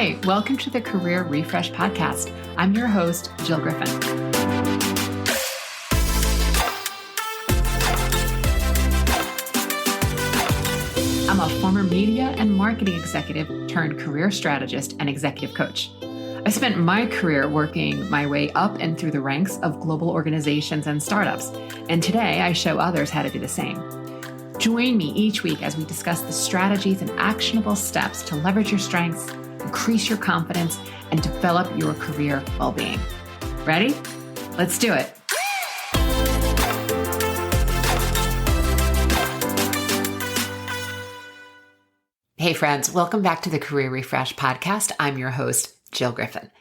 Hi, welcome to the Career Refresh Podcast. I'm your host, Jill Griffin. I'm a former media and marketing executive turned career strategist and executive coach. I spent my career working my way up and through the ranks of global organizations and startups, and today I show others how to do the same. Join me each week as we discuss the strategies and actionable steps to leverage your strengths, increase your confidence, and develop your career well-being. Ready? Let's do it. Hey friends, welcome back to the Career Refresh Podcast. I'm your host, Jill Griffin.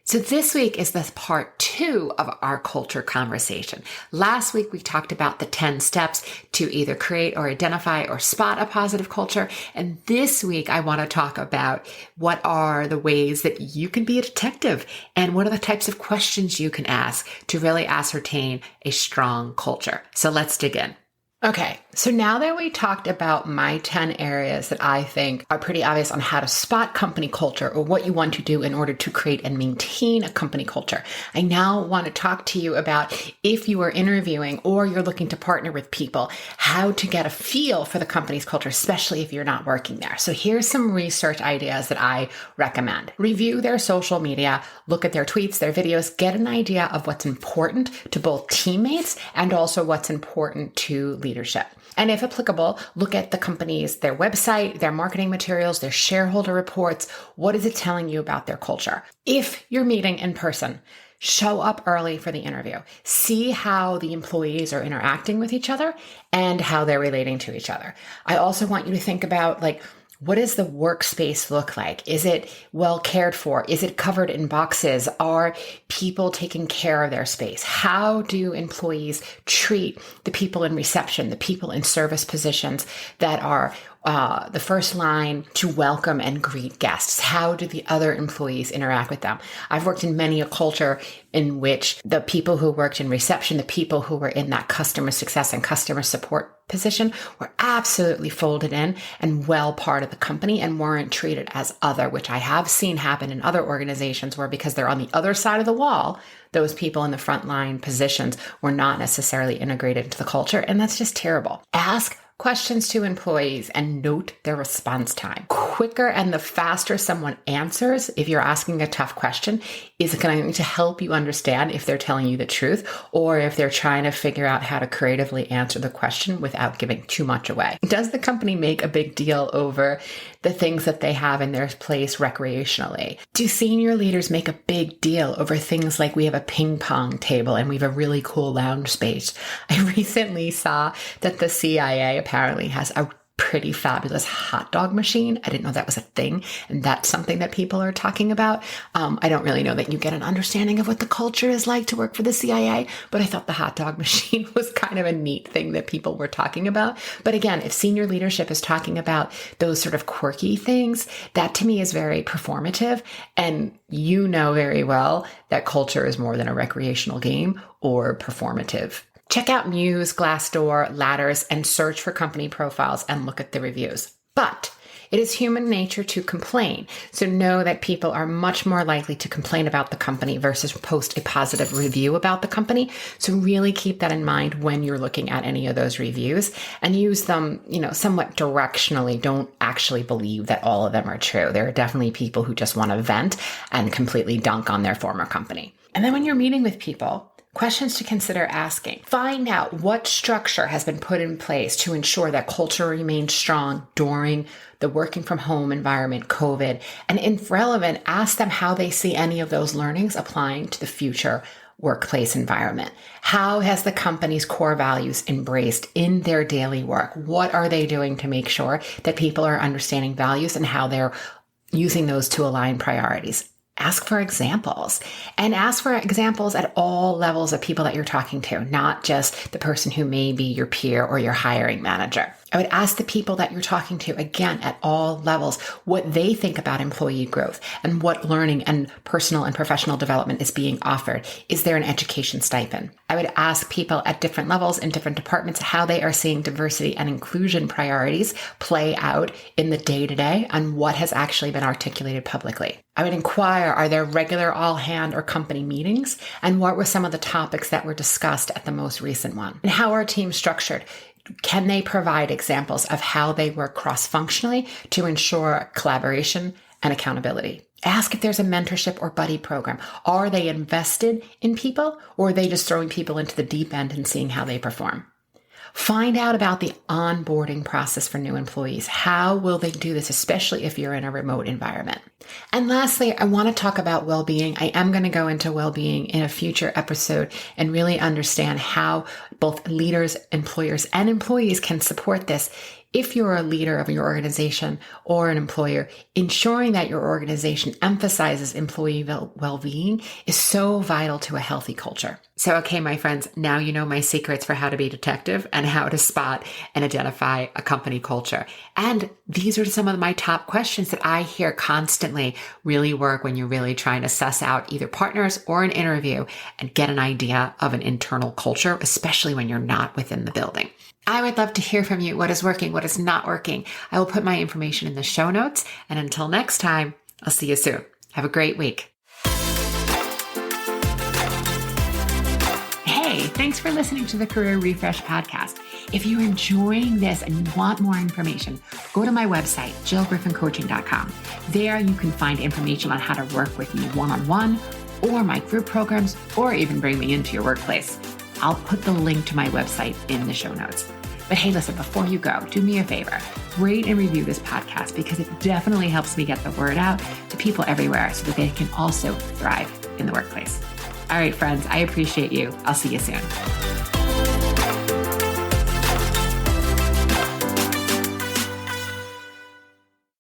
So this week is the part 2 of our culture conversation. Last week, we talked about the 10 steps to either create or identify or spot a positive culture. And this week, I want to talk about what are the ways that you can be a detective and what are the types of questions you can ask to really ascertain a strong culture. So let's dig in. Okay, so now that we talked about my 10 areas that I think are pretty obvious on how to spot company culture or what you want to do in order to create and maintain a company culture, I now want to talk to you about if you are interviewing or you're looking to partner with people, how to get a feel for the company's culture, especially if you're not working there. So here's some research ideas that I recommend. Review their social media, look at their tweets, their videos, get an idea of what's important to both teammates and also what's important to leaders. And if applicable, look at the company's, their website, their marketing materials, their shareholder reports. What is it telling you about their culture? If you're meeting in person, show up early for the interview. See how the employees are interacting with each other and how they're relating to each other. I also want you to think about what does the workspace look like? Is it well cared for? Is it covered in boxes? Are people taking care of their space? How do employees treat the people in reception, the people in service positions that are the first line to welcome and greet guests? How do the other employees interact with them? I've worked in many a culture in which the people who worked in reception, the people who were in that customer success and customer support position were absolutely folded in and well part of the company and weren't treated as other, which I have seen happen in other organizations where because they're on the other side of the wall, those people in the frontline positions were not necessarily integrated into the culture. And that's just terrible. Ask questions to employees and note their response time. Quicker and the faster someone answers, if you're asking a tough question, is going to help you understand if they're telling you the truth or if they're trying to figure out how to creatively answer the question without giving too much away. Does the company make a big deal over the things that they have in their place recreationally? Do senior leaders make a big deal over things like we have a ping pong table and we have a really cool lounge space? I recently saw that the CIA apparently has a pretty fabulous hot dog machine. I didn't know that was a thing. And that's something that people are talking about. I don't really know that you get an understanding of what the culture is like to work for the CIA, but I thought the hot dog machine was kind of a neat thing that people were talking about. But again, if senior leadership is talking about those sort of quirky things, that to me is very performative. And you know very well that culture is more than a recreational game or performative. Check out Muse, Glassdoor, Ladders, and search for company profiles and look at the reviews. But it is human nature to complain. So know that people are much more likely to complain about the company versus post a positive review about the company. So really keep that in mind when you're looking at any of those reviews and use them, somewhat directionally. Don't actually believe that all of them are true. There are definitely people who just want to vent and completely dunk on their former company. And then when you're meeting with people, questions to consider asking. Find out what structure has been put in place to ensure that culture remains strong during the working from home environment, COVID, and if relevant, ask them how they see any of those learnings applying to the future workplace environment. How has the company's core values embraced in their daily work? What are they doing to make sure that people are understanding values and how they're using those to align priorities? Ask for examples and ask for examples at all levels of people that you're talking to, not just the person who may be your peer or your hiring manager. I would ask the people that you're talking to, again, at all levels, what they think about employee growth and what learning and personal and professional development is being offered. Is there an education stipend? I would ask people at different levels in different departments how they are seeing diversity and inclusion priorities play out in the day-to-day and what has actually been articulated publicly. I would inquire, are there regular all-hand or company meetings? And what were some of the topics that were discussed at the most recent one? And how are teams structured? Can they provide examples of how they work cross-functionally to ensure collaboration and accountability? Ask if there's a mentorship or buddy program. Are they invested in people, or are they just throwing people into the deep end and seeing how they perform? Find out about the onboarding process for new employees. How will they do this, especially if you're in a remote environment? And lastly, I want to talk about well-being. I am going to go into well-being in a future episode and really understand how both leaders, employers, and employees can support this. If you're a leader of your organization or an employer, ensuring that your organization emphasizes employee well-being is so vital to a healthy culture. So, okay, my friends, now you know my secrets for how to be a detective and how to spot and identify a company culture. And these are some of my top questions that I hear constantly really work when you're really trying to suss out either partners or an interview and get an idea of an internal culture, especially when you're not within the building. I would love to hear from you. What is working? What is not working? I will put my information in the show notes. And until next time, I'll see you soon. Have a great week. Hey, thanks for listening to the Career Refresh podcast. If you're enjoying this and you want more information, go to my website, jillgriffincoaching.com. There you can find information on how to work with me one-on-one or my group programs, or even bring me into your workplace. I'll put the link to my website in the show notes. But hey, listen, before you go, do me a favor, rate and review this podcast because it definitely helps me get the word out to people everywhere so that they can also thrive in the workplace. All right, friends, I appreciate you. I'll see you soon.